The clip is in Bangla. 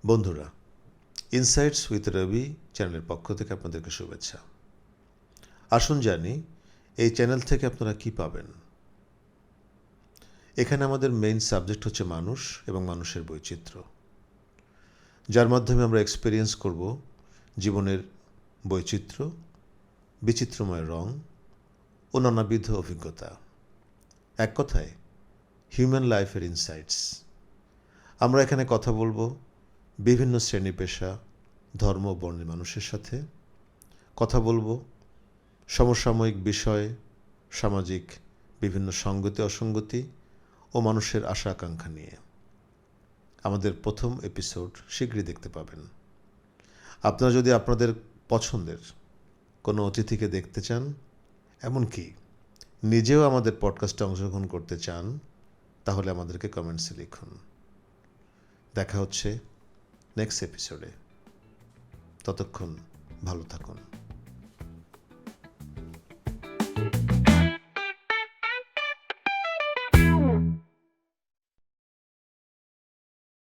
বন্ধুরা, ইনসাইটস উইথ রবি চ্যানেলের পক্ষ থেকে আপনাদেরকে শুভেচ্ছা। আসুন জানি এই চ্যানেল থেকে আপনারা কি পাবেন। এখানে আমাদের মেইন সাবজেক্ট হচ্ছে মানুষ এবং মানুষের বৈচিত্র্য, যার মাধ্যমে আমরা এক্সপেরিয়েন্স করব জীবনের বৈচিত্র্য, বিচিত্রময় রং ও নানাবিধ অভিজ্ঞতা। এক কথায় হিউম্যান লাইফের ইনসাইটস। আমরা এখানে কথা বলবো বিভিন্ন শ্রেণী পেশা, ধর্ম, বর্ণের মানুষের সাথে। কথা বলবো সমসাময়িক বিষয়, সামাজিক বিভিন্ন সঙ্গতি অসঙ্গতি ও মানুষের আশা আকাঙ্ক্ষা নিয়ে। আমাদের প্রথম এপিসোড শীঘ্রই দেখতে পাবেন। আপনারা যদি আপনাদের পছন্দের কোনো অতিথিকে দেখতে চান, এমনকি নিজেও আমাদের পডকাস্টে অংশগ্রহণ করতে চান, তাহলে আমাদেরকে কমেন্টসে লিখুন। দেখা হচ্ছে নেক্সট এপিসোডে। ততক্ষণ ভালো থাকুন।